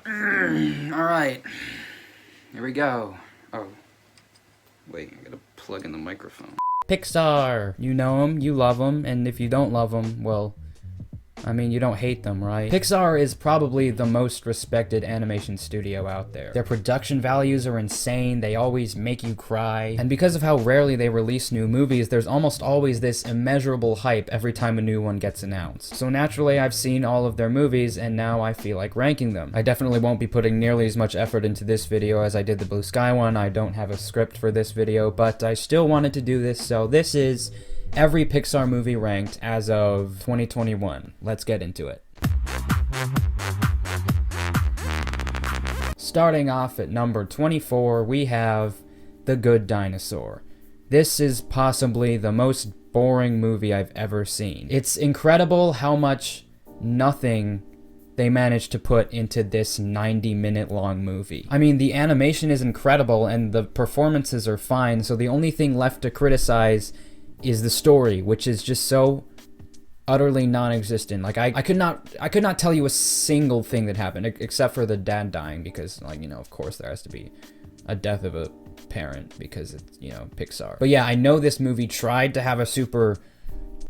Alright, here we go. Oh, wait, I gotta plug in the microphone. Pixar! You know them, you love them, and if you don't love them, well, I mean, you don't hate them, right? Pixar is probably the most respected animation studio out there. Their production values are insane, they always make you cry, and because of how rarely they release new movies, there's almost always this immeasurable hype every time a new one gets announced. So naturally, I've seen all of their movies, and now I feel like ranking them. I definitely won't be putting nearly as much effort into this video as I did the Blue Sky one. I don't have a script for this video, but I still wanted to do this, so this is every Pixar movie ranked as of 2021. Let's get into it. Starting off at number 24, we have The Good Dinosaur. This is possibly the most boring movie I've ever seen. It's incredible how much nothing they managed to put into this 90-minute long movie. I mean, the animation is incredible and the performances are fine, so the only thing left to criticize is the story, which is just so utterly non-existent. Like, I could not tell you a single thing that happened, except for the dad dying, because, like, you know, of course there has to be a death of a parent, because it's, you know, Pixar. But yeah, I know this movie tried to have a super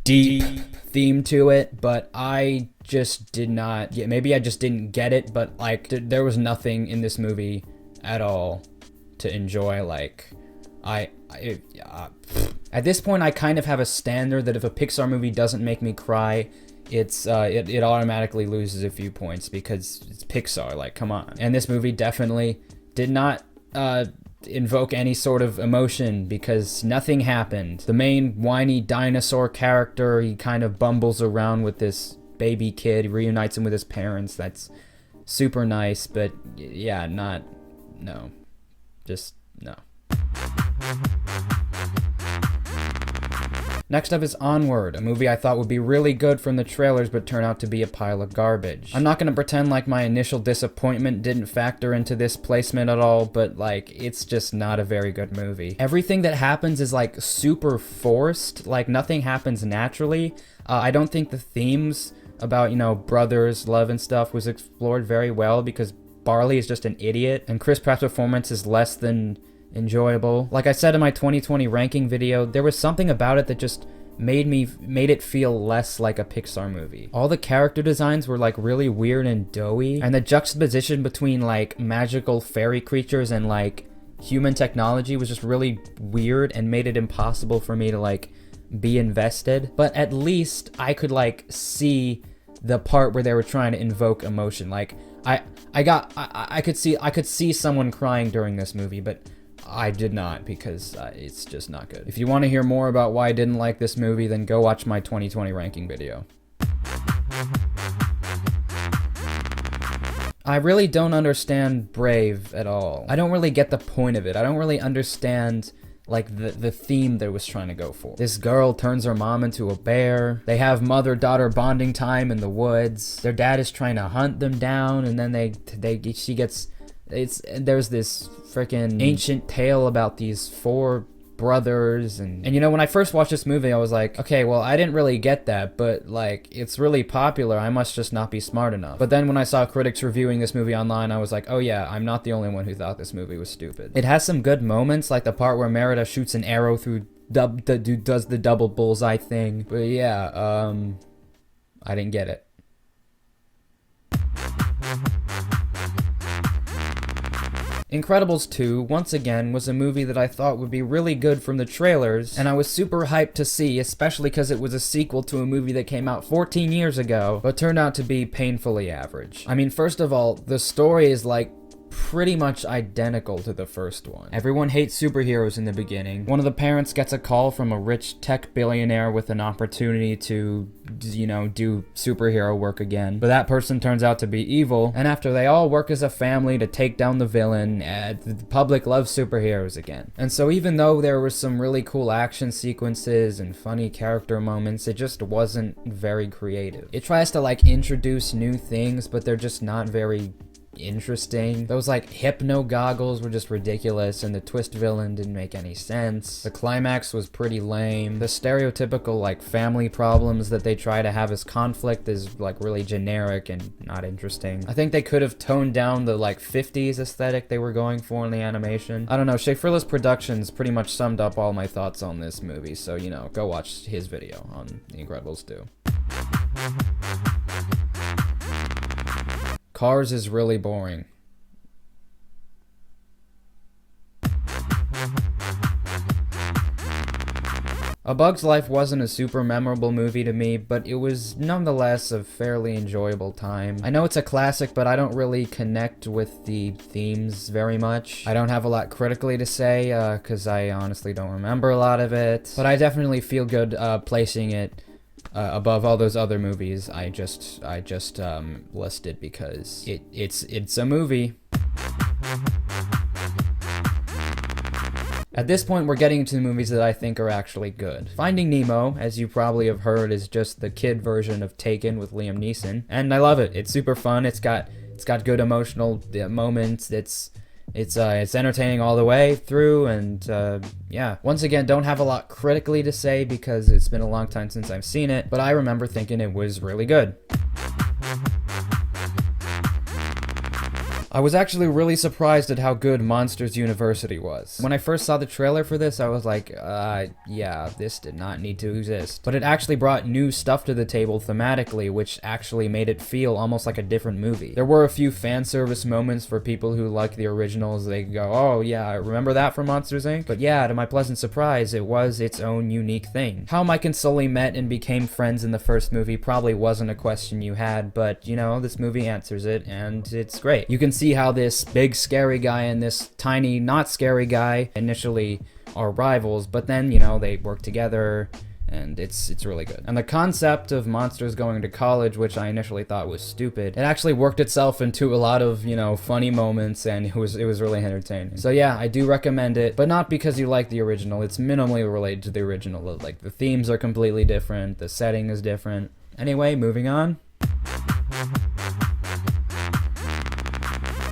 deep theme to it, but I just did not, yeah, maybe I just didn't get it, but, like, there was nothing in this movie at all to enjoy. Like, at this point, I kind of have a standard that if a Pixar movie doesn't make me cry, it automatically loses a few points because it's Pixar. Like, come on. And this movie definitely did not invoke any sort of emotion because nothing happened. The main whiny dinosaur character, he kind of bumbles around with this baby kid, reunites him with his parents. That's super nice, but yeah, no. Next up is Onward, a movie I thought would be really good from the trailers but turned out to be a pile of garbage. I'm not gonna pretend like my initial disappointment didn't factor into this placement at all, but like, it's just not a very good movie. Everything that happens is like super forced, like nothing happens naturally. I don't think the themes about, you know, brothers, love and stuff was explored very well because Barley is just an idiot and Chris Pratt's performance is less than enjoyable. Like I said in my 2020 ranking video, there was something about it that just made it feel less like a Pixar movie. All the character designs were like really weird and doughy, and the juxtaposition between like magical fairy creatures and like human technology was just really weird and made it impossible for me to like be invested. But at least I could like see the part where they were trying to invoke emotion. Like I could see someone crying during this movie, but I did not, because it's just not good. If you want to hear more about why I didn't like this movie, then go watch my 2020 ranking video. I really don't understand Brave at all. I don't really get the point of it. I don't really understand like the theme that it was trying to go for. This girl turns her mom into a bear. They have mother-daughter bonding time in the woods. Their dad is trying to hunt them down, and then there's this freaking ancient tale about these four brothers, and you know, when I first watched this movie, I was like, okay, well, I didn't really get that, but like, it's really popular, I must just not be smart enough. But then when I saw critics reviewing this movie online, I was like, oh yeah, I'm not the only one who thought this movie was stupid. It has some good moments, like the part where Merida shoots an arrow through does the double bullseye thing, but yeah, I didn't get it. Incredibles 2, once again, was a movie that I thought would be really good from the trailers, and I was super hyped to see, especially because it was a sequel to a movie that came out 14 years ago, but turned out to be painfully average. I mean, first of all, the story is like pretty much identical to the first one. Everyone hates superheroes in the beginning. One of the parents gets a call from a rich tech billionaire with an opportunity to, you know, do superhero work again. But that person turns out to be evil, and after they all work as a family to take down the villain, the public loves superheroes again. And so even though there were some really cool action sequences and funny character moments, it just wasn't very creative. It tries to like introduce new things, but they're just not very interesting. Those like hypno goggles were just ridiculous, and the twist villain didn't make any sense. The climax was pretty lame. The stereotypical like family problems that they try to have as conflict is like really generic and not interesting. I think they could have toned down the like 50s aesthetic they were going for in the animation. I don't know, Shea-Frillis Productions pretty much summed up all my thoughts on this movie, so you know, go watch his video on The Incredibles 2. Cars is really boring. A Bug's Life wasn't a super memorable movie to me, but it was nonetheless a fairly enjoyable time. I know it's a classic, but I don't really connect with the themes very much. I don't have a lot critically to say, because I honestly don't remember a lot of it. But I definitely feel good placing it above all those other movies I just listed, because it's a movie. At this point, we're getting into the movies that I think are actually good. Finding Nemo, as you probably have heard, is just the kid version of Taken with Liam Neeson, and I love it. It's super fun. It's got good emotional moments. It's entertaining all the way through, and yeah. Once again, don't have a lot critically to say because it's been a long time since I've seen it, but I remember thinking it was really good. I was actually really surprised at how good Monsters University was. When I first saw the trailer for this, I was like, yeah, this did not need to exist. But it actually brought new stuff to the table thematically, which actually made it feel almost like a different movie. There were a few fan service moments for people who like the originals. They go, oh yeah, I remember that from Monsters, Inc. But yeah, to my pleasant surprise, it was its own unique thing. How Mike and Sully met and became friends in the first movie probably wasn't a question you had, but you know, this movie answers it, and it's great. You can see how this big scary guy and this tiny not scary guy initially are rivals, but then, you know, they work together, and it's really good. And the concept of monsters going to college, which I initially thought was stupid, it actually worked itself into a lot of, you know, funny moments, and it was really entertaining. So yeah, I do recommend it, but not because you like the original. It's minimally related to the original. Like, the themes are completely different, the setting is different. Anyway, moving on.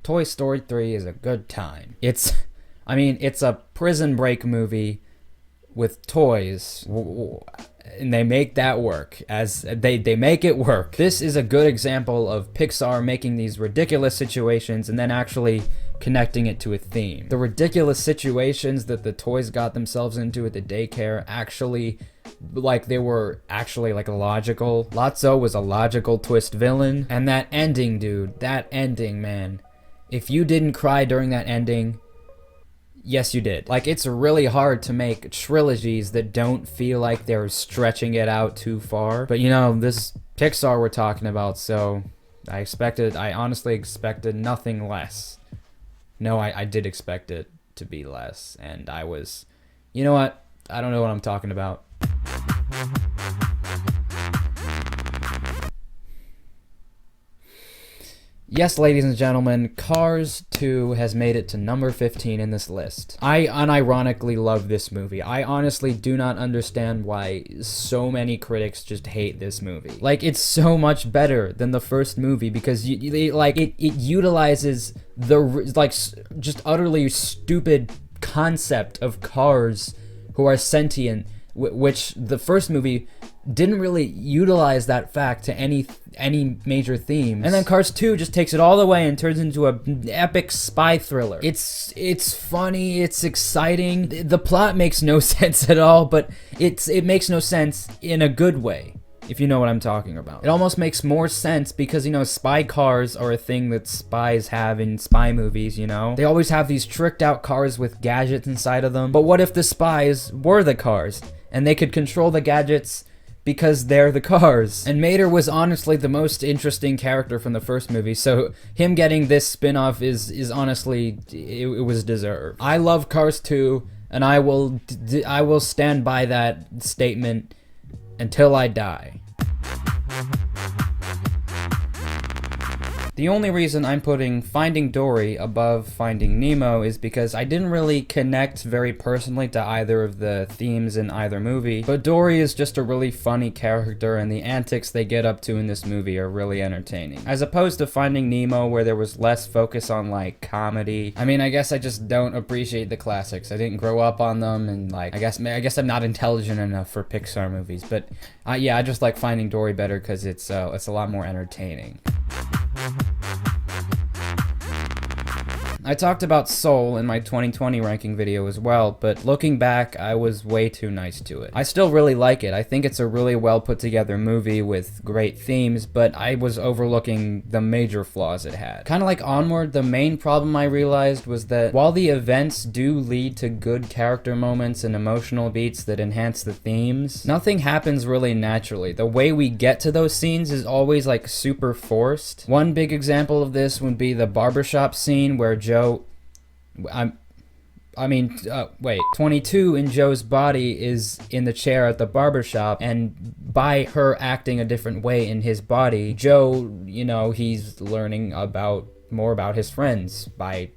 Toy Story 3 is a good time. It's a prison break movie with toys, and they make that work. They make it work. This is a good example of Pixar making these ridiculous situations and then actually connecting it to a theme. The ridiculous situations that the toys got themselves into at the daycare actually, like, they were actually like logical. Lotso was a logical twist villain, and that ending, dude, man. If you didn't cry during that ending, yes you did. Like, it's really hard to make trilogies that don't feel like they're stretching it out too far. But you know, this Pixar we're talking about, so I honestly expected nothing less. No, I did expect it to be less, and I was, you know what? I don't know what I'm talking about. Yes, ladies and gentlemen, Cars 2 has made it to number 15 in this list. I unironically love this movie. I honestly do not understand why so many critics just hate this movie. Like, it's so much better than the first movie because it utilizes the, like, just utterly stupid concept of cars who are sentient, which the first movie didn't really utilize that fact to any major themes. And then Cars 2 just takes it all the way and turns into an epic spy thriller. It's funny, it's exciting. The plot makes no sense at all, but it makes no sense in a good way, if you know what I'm talking about. It almost makes more sense because, you know, spy cars are a thing that spies have in spy movies, you know? They always have these tricked out cars with gadgets inside of them. But what if the spies were the cars and they could control the gadgets because they're the cars? And Mater was honestly the most interesting character from the first movie, so him getting this spin-off is honestly, it was deserved. I love Cars 2, and I will stand by that statement until I die. The only reason I'm putting Finding Dory above Finding Nemo is because I didn't really connect very personally to either of the themes in either movie, but Dory is just a really funny character, and the antics they get up to in this movie are really entertaining. As opposed to Finding Nemo, where there was less focus on, like, comedy. I mean, I guess I just don't appreciate the classics. I didn't grow up on them, and, like, I guess I'm not intelligent enough for Pixar movies, but yeah, I just like Finding Dory better because it's a lot more entertaining. I talked about Soul in my 2020 ranking video as well, but looking back, I was way too nice to it. I still really like it. I think it's a really well put together movie with great themes, but I was overlooking the major flaws it had. Kind of like Onward, the main problem I realized was that while the events do lead to good character moments and emotional beats that enhance the themes, nothing happens really naturally. The way we get to those scenes is always like super forced. One big example of this would be the barbershop scene where Joe, 22 in Joe's body is in the chair at the barbershop, and by her acting a different way in his body, Joe, he's learning more about his friends by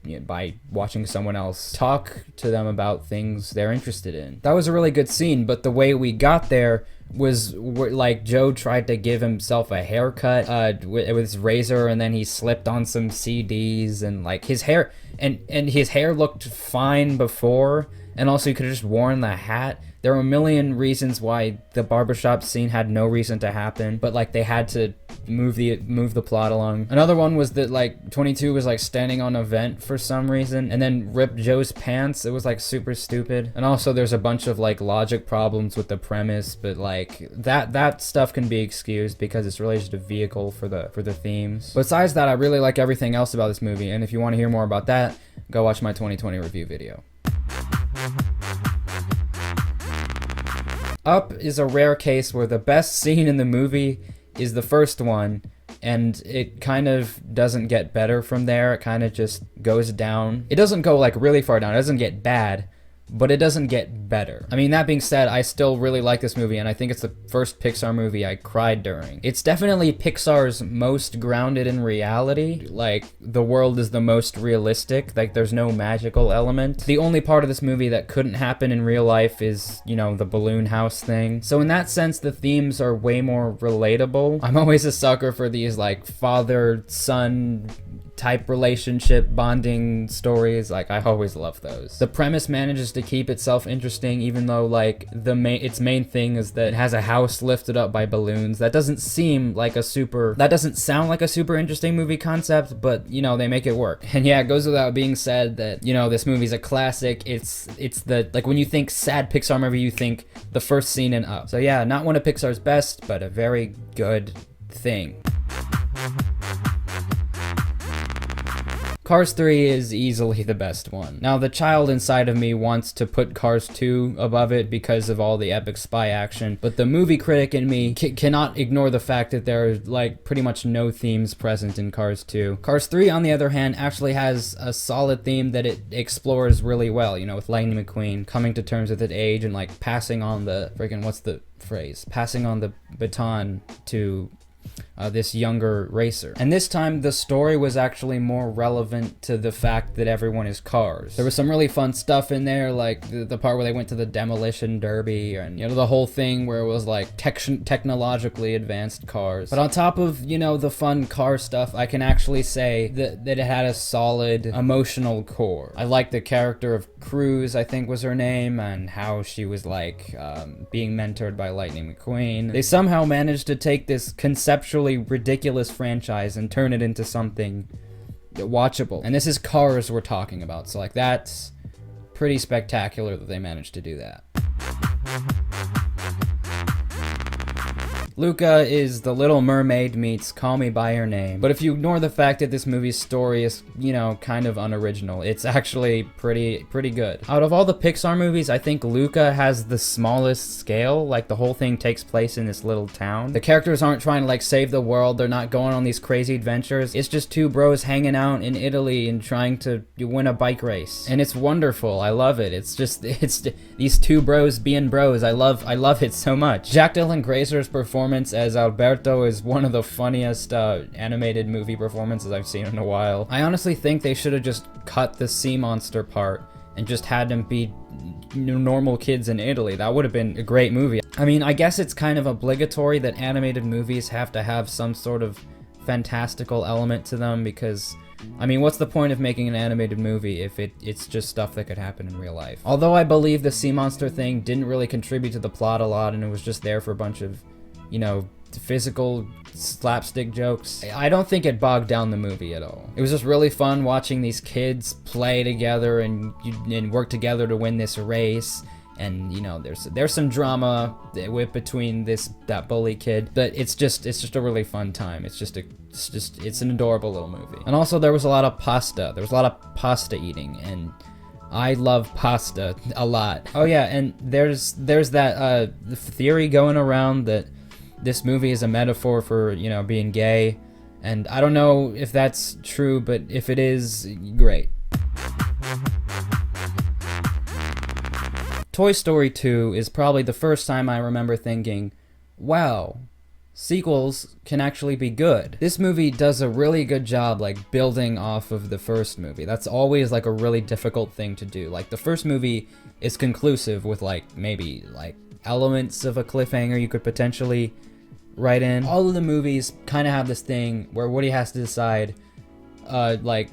watching someone else talk to them about things they're interested in. That was a really good scene, but the way we got there was like Joe tried to give himself a haircut with his razor, and then he slipped on some CDs, and like his hair and his hair looked fine before, and also he could have just worn the hat. There were a million reasons why the barbershop scene had no reason to happen, but like they had to move the plot along. Another one was that like 22 was like standing on a vent for some reason and then ripped Joe's pants. It was like super stupid. And also there's a bunch of like logic problems with the premise, but like that stuff can be excused because it's really just a vehicle for the themes. Besides that, I really like everything else about this movie, and if you want to hear more about that, go watch my 2020 review video. Up is a rare case where the best scene in the movie is the first one, and it kind of doesn't get better from there. It kind of just goes down. It doesn't go like really far down. It doesn't get bad, but it doesn't get better. I mean, that being said, I still really like this movie, and I think it's the first Pixar movie I cried during. It's definitely Pixar's most grounded in reality. Like, the world is the most realistic. Like, there's no magical element. The only part of this movie that couldn't happen in real life is, the balloon house thing. So in that sense, the themes are way more relatable. I'm always a sucker for these, like, father-son type relationship bonding stories. Like, I always love those. The premise manages to keep itself interesting, even though like its main thing is that it has a house lifted up by balloons. That doesn't sound like a super interesting movie concept, but they make it work. And yeah, it goes without being said that this movie's a classic. It's the, like, when you think sad Pixar movie, you think the first scene in Up. So yeah, not one of Pixar's best, but a very good thing. Cars 3 is easily the best one. Now, the child inside of me wants to put Cars 2 above it because of all the epic spy action, but the movie critic in me cannot ignore the fact that there are, like, pretty much no themes present in Cars 2. Cars 3, on the other hand, actually has a solid theme that it explores really well, with Lightning McQueen coming to terms with its age and, like, passing on the passing on the baton to this younger racer. And this time the story was actually more relevant to the fact that everyone is cars. There was some really fun stuff in there, like the part where they went to the demolition derby, and the whole thing where it was like technologically advanced cars. But on top of the fun car stuff, I can actually say that it had a solid emotional core. I liked the character of Cruz, I think was her name, and how she was like being mentored by Lightning McQueen. They somehow managed to take this conceptually ridiculous franchise and turn it into something watchable. And this is Cars we're talking about, so like that's pretty spectacular that they managed to do that. Luca is The Little Mermaid meets Call Me By Your Name. But if you ignore the fact that this movie's story is, kind of unoriginal, it's actually pretty good. Out of all the Pixar movies, I think Luca has the smallest scale. Like, the whole thing takes place in this little town. The characters aren't trying to, like, save the world. They're not going on these crazy adventures. It's just two bros hanging out in Italy and trying to win a bike race. And it's wonderful. I love it. It's these two bros being bros. I love it so much. Jack Dylan Grazer's performance performance as Alberto is one of the funniest animated movie performances I've seen in a while. I honestly think they should have just cut the sea monster part and just had them be normal kids in Italy. That would have been a great movie. I mean, I guess it's kind of obligatory that animated movies have to have some sort of fantastical element to them, because, I mean, what's the point of making an animated movie if it's just stuff that could happen in real life? Although I believe the sea monster thing didn't really contribute to the plot a lot, and it was just there for a bunch of, you know, physical slapstick jokes, I don't think it bogged down the movie at all. It was just really fun watching these kids play together and work together to win this race. And, you know, there's some drama between that bully kid, but it's just a really fun time. It's an adorable little movie. And also there was a lot of pasta. There was a lot of pasta eating, and I love pasta a lot. Oh yeah, and there's that theory going around that this movie is a metaphor for, you know, being gay, and I don't know if that's true, but if it is, great. Toy Story 2 is probably the first time I remember thinking, wow, sequels can actually be good. This movie does a really good job, like, building off of the first movie. That's always, like, a really difficult thing to do. Like, the first movie is conclusive with, like, maybe, like, elements of a cliffhanger you could potentially write in. All of the movies kind of have this thing where Woody has to decide, like,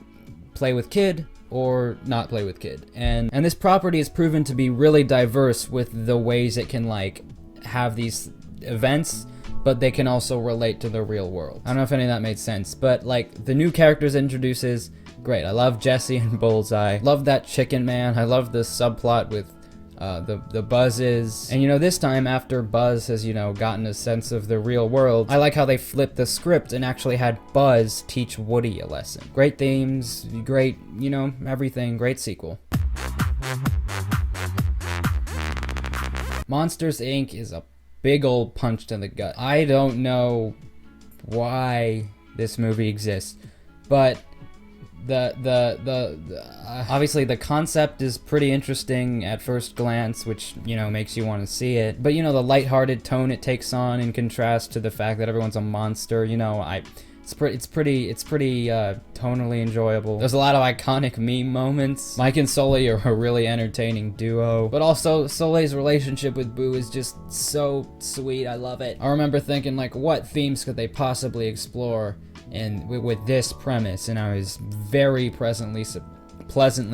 play with kid or not play with kid. And this property is proven to be really diverse with the ways it can, like, have these events, but they can also relate to the real world. I don't know if any of that made sense, but, like, the new characters it introduces, great. I love Jesse and Bullseye. Love that chicken man. I love the subplot with the Buzzes. And, you know, this time after Buzz has, you know, gotten a sense of the real world, I like how they flipped the script and actually had Buzz teach Woody a lesson. Great themes, great, you know, everything, great sequel. Monsters, Inc. is a big old punch to the gut. I don't know why this movie exists, but obviously the concept is pretty interesting at first glance, which, you know, makes you want to see it. But, you know, the lighthearted tone it takes on in contrast to the fact that everyone's a monster, you know, it's pretty tonally enjoyable. There's a lot of iconic meme moments. Mike and Sully are a really entertaining duo, but also Sully's relationship with Boo is just so sweet. I love it. I remember thinking, like, what themes could they possibly explore and with this premise, and I was very pleasantly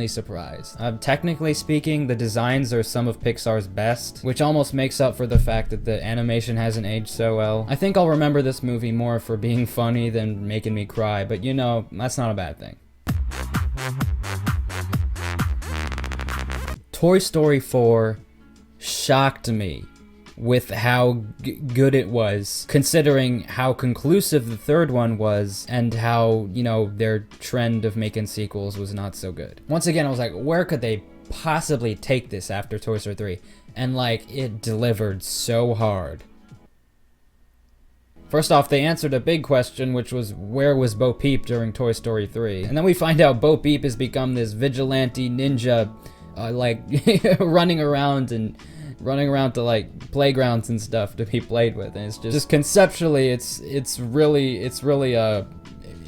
surprised. Technically speaking, the designs are some of Pixar's best, which almost makes up for the fact that the animation hasn't aged so well. I think I'll remember this movie more for being funny than making me cry, but, you know, that's not a bad thing. Toy Story 4 shocked me with how good it was, considering how conclusive the third one was and how, you know, their trend of making sequels was not so good. Once again, I was like, where could they possibly take this after Toy Story 3? And, like, it delivered so hard. First off, they answered a big question, which was, where was Bo Peep during Toy Story 3? And then we find out Bo Peep has become this vigilante ninja, like, running around to, like, playgrounds and stuff to be played with, and it's just conceptually it's really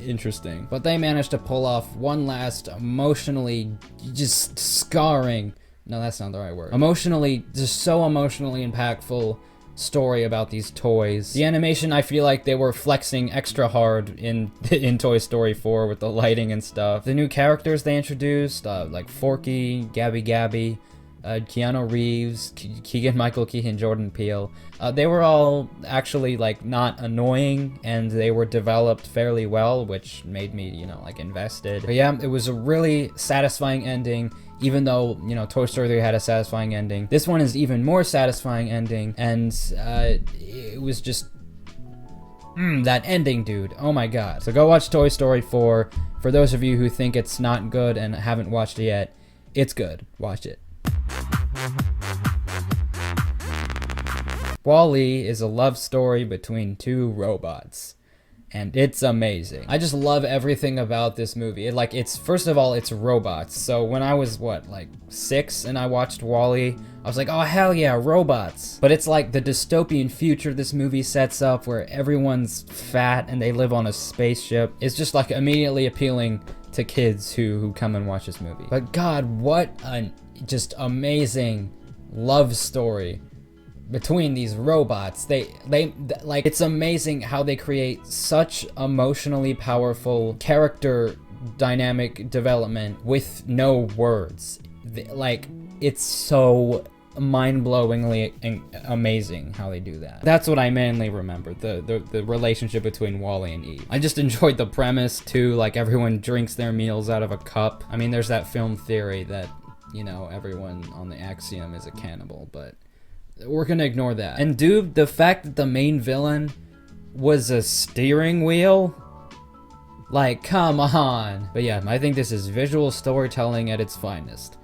interesting. But they managed to pull off one last emotionally just scarring, no, that's not the right word, so emotionally impactful story about these toys. The animation, I feel like they were flexing extra hard in Toy Story 4 with the lighting and stuff. The new characters they introduced, like Forky, Gabby, Keanu Reeves, Keegan-Michael Key, and Jordan Peele. They were all actually, like, not annoying, and they were developed fairly well, which made me, you know, like, invested. But yeah, it was a really satisfying ending, even though, you know, Toy Story 3 had a satisfying ending. This one is even more satisfying ending, and it was just that ending, dude. Oh my god. So go watch Toy Story 4. For those of you who think it's not good and haven't watched it yet, it's good. Watch it. WALL-E is a love story between two robots. and it's amazing. I just love everything about this movie. It's first of all, it's robots. So when I was like 6 and I watched WALL-E, I was like, oh hell yeah, robots. But it's like the dystopian future this movie sets up where everyone's fat and they live on a spaceship. It's just like immediately appealing to kids who come and watch this movie. But God, what an just amazing love story between these robots. They like, it's amazing how they create such emotionally powerful character dynamic development with no words. Like, it's so mind-blowingly amazing how they do that. That's what I mainly remember, the relationship between WALL-E and Eve. I just enjoyed the premise too, like everyone drinks their meals out of a cup. I mean, there's that film theory that, you know, everyone on the Axiom is a cannibal, but we're gonna ignore that. And dude, the fact that the main villain was a steering wheel, like, come on. But yeah, I think this is visual storytelling at its finest.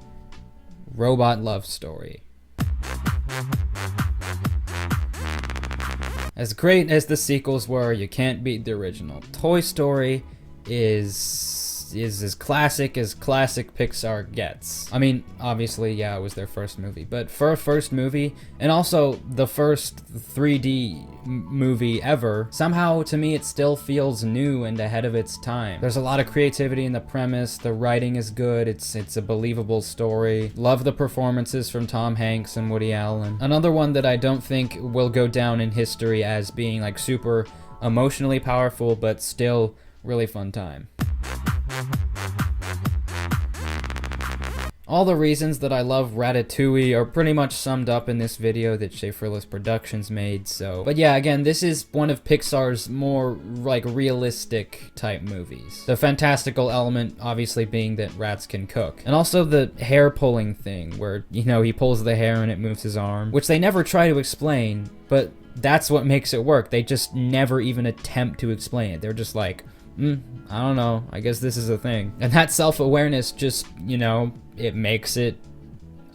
Robot love story. As great as the sequels were, you can't beat the original. Toy Story is as classic Pixar gets. I mean, obviously, yeah, it was their first movie, but for a first movie, and also the first 3D movie ever, somehow to me it still feels new and ahead of its time. There's a lot of creativity in the premise, the writing is good, it's a believable story. Love the performances from Tom Hanks and Woody Allen. Another one that I don't think will go down in history as being like super emotionally powerful, but still really fun time. All the reasons that I love Ratatouille are pretty much summed up in this video that Schaeferless Productions made, so... But yeah, again, this is one of Pixar's more, like, realistic type movies. The fantastical element, obviously, being that rats can cook. And also the hair-pulling thing, where, you know, he pulls the hair and it moves his arm, which they never try to explain, but that's what makes it work. They just never even attempt to explain it. They're just like, I don't know, I guess this is a thing. And that self-awareness just, you know, it makes it,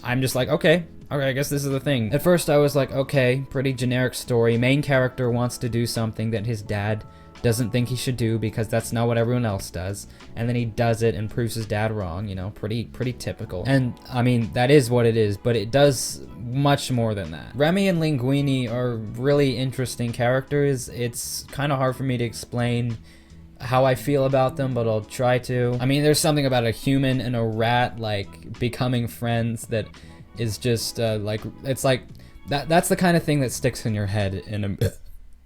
I'm just like, okay, I guess this is the thing. At first I was like, okay, pretty generic story. Main character wants to do something that his dad doesn't think he should do because that's not what everyone else does. And then he does it and proves his dad wrong, you know, pretty typical. And I mean, that is what it is, but it does much more than that. Remy and Linguini are really interesting characters. It's kind of hard for me to explain how I feel about them, but I'll try to. I mean, there's something about a human and a rat, like, becoming friends that is just, like, it's like, that's the kind of thing that sticks in your head in a...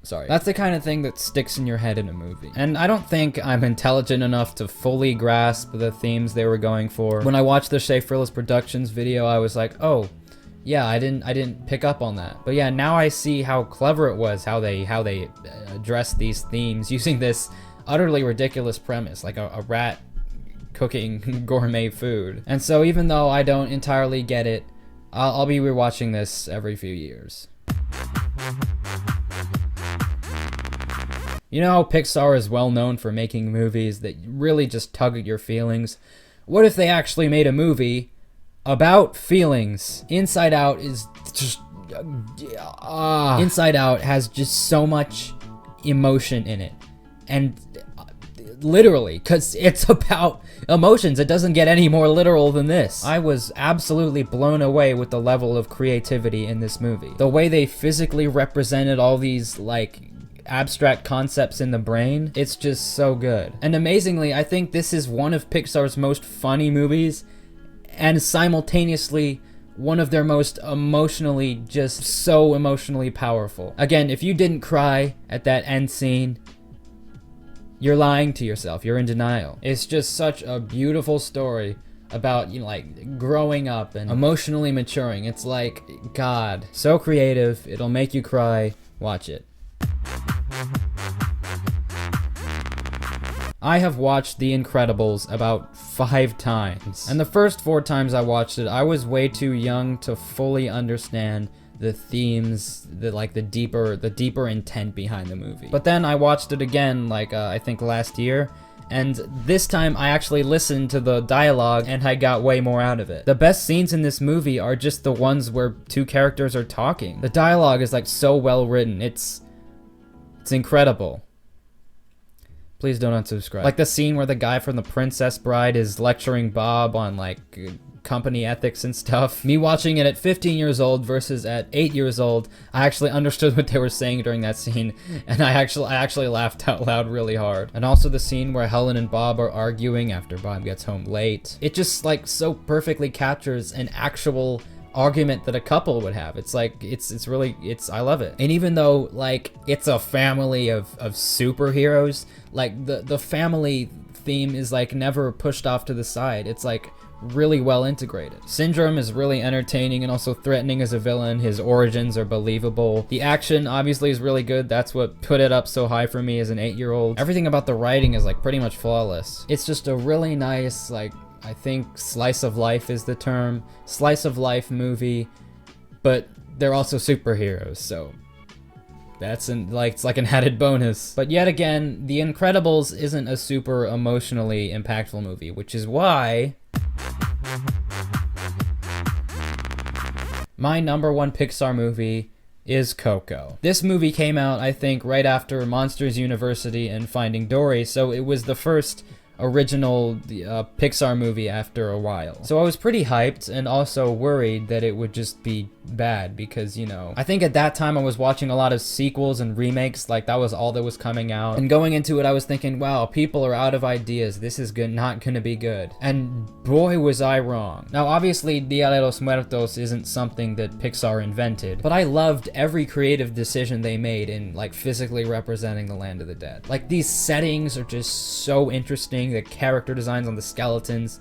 Sorry. That's the kind of thing that sticks in your head in a movie. And I don't think I'm intelligent enough to fully grasp the themes they were going for. When I watched the Schaeferless Productions video, I was like, oh, yeah, I didn't pick up on that. But yeah, now I see how clever it was, how they addressed these themes using this utterly ridiculous premise, like a rat cooking gourmet food. And so even though I don't entirely get it, I'll be rewatching this every few years. You know how Pixar is well known for making movies that really just tug at your feelings? What if they actually made a movie about feelings? Inside Out is just... Inside Out has just so much emotion in it. And literally, because it's about emotions. It doesn't get any more literal than this. I was absolutely blown away with the level of creativity in this movie. The way they physically represented all these, like, abstract concepts in the brain, it's just so good. And amazingly, I think this is one of Pixar's most funny movies, and simultaneously one of their most emotionally, just so emotionally powerful. Again, if you didn't cry at that end scene, you're lying to yourself. You're in denial. It's just such a beautiful story about, you know, like, growing up and emotionally maturing. It's like, God, so creative. It'll make you cry. Watch it. I have watched The Incredibles about 5 times. And the first 4 times I watched it, I was way too young to fully understand the themes, the deeper intent behind the movie. But then I watched it again, like, I think last year, and this time I actually listened to the dialogue and I got way more out of it. The best scenes in this movie are just the ones where 2 characters are talking. The dialogue is, like, so well written. It's incredible. Please don't unsubscribe. Like the scene where the guy from The Princess Bride is lecturing Bob on like company ethics and stuff. Me watching it at 15 years old versus at 8 years old, I actually understood what they were saying during that scene, and I actually laughed out loud really hard. And also the scene where Helen and Bob are arguing after Bob gets home late. It just like so perfectly captures an actual argument that a couple would have. It's like, I love it. And even though like it's a family of superheroes, like the family theme is like never pushed off to the side. It's like really well integrated. Syndrome is really entertaining and also threatening as a villain. His origins are believable. The action obviously is really good. That's what put it up so high for me as an 8-year-old. Everything about the writing is like pretty much flawless. It's just a really nice, like, I think slice of life is the term. Slice of life movie, but they're also superheroes, so it's like an added bonus. But yet again, The Incredibles isn't a super emotionally impactful movie, which is why my number one Pixar movie is Coco. This movie came out, I think, right after Monsters University and Finding Dory, so it was the first original Pixar movie after a while. So I was pretty hyped and also worried that it would just be bad because, you know, I think at that time I was watching a lot of sequels and remakes, like that was all that was coming out. And going into it, I was thinking, wow, people are out of ideas. This is not gonna be good. And boy, was I wrong. Now, obviously, Dia de los Muertos isn't something that Pixar invented, but I loved every creative decision they made in like physically representing the Land of the Dead. Like these settings are just so interesting. The character designs on the skeletons,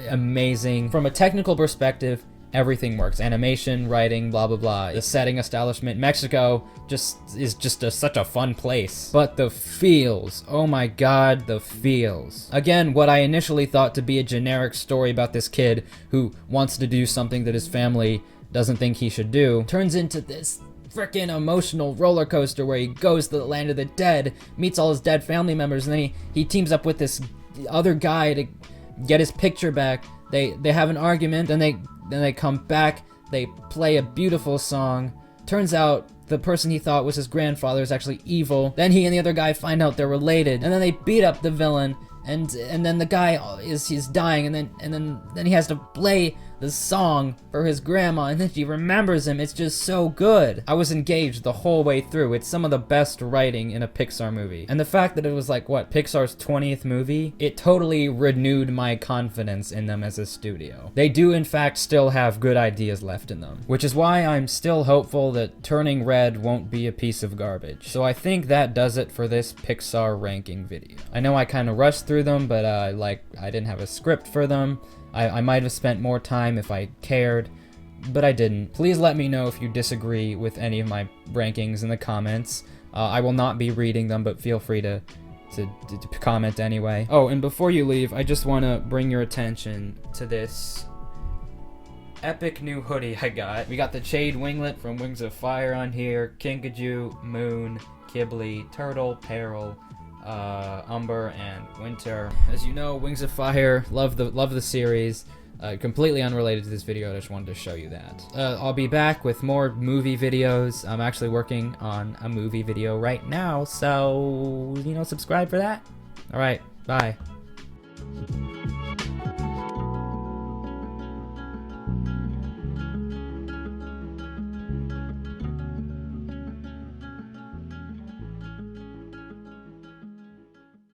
amazing. From a technical perspective, everything works. Animation, writing, blah, blah, blah. The setting establishment. Mexico is just such a fun place. But the feels, oh my god, the feels. Again, what I initially thought to be a generic story about this kid who wants to do something that his family doesn't think he should do, turns into this freaking emotional roller coaster where he goes to the Land of the Dead, meets all his dead family members, and then he teams up with this other guy to get his picture back. They have an argument, then they come back, they play a beautiful song. Turns out the person he thought was his grandfather is actually evil. Then he and the other guy find out they're related, and then they beat up the villain, and then the guy he's dying, and then he has to play the song for his grandma, and then she remembers him. It's just so good. I was engaged the whole way through. It's some of the best writing in a Pixar movie. And the fact that it was like, what, Pixar's 20th movie? It totally renewed my confidence in them as a studio. They do, in fact, still have good ideas left in them, which is why I'm still hopeful that Turning Red won't be a piece of garbage. So I think that does it for this Pixar ranking video. I know I kind of rushed through them, but I didn't have a script for them. I might have spent more time if I cared, but I didn't. Please let me know if you disagree with any of my rankings in the comments. I will not be reading them, but feel free to comment anyway. Oh, and before you leave, I just want to bring your attention to this epic new hoodie I got. We got the Jade Winglet from Wings of Fire on here, Kinkajou, Moon, Ghibli, Turtle, Peril, Umber, and Winter. As you know, Wings of Fire, love the series. Completely unrelated to this video, I just wanted to show you that. I'll be back with more movie videos. I'm actually working on a movie video right now, so, you know, subscribe for that. Alright, bye.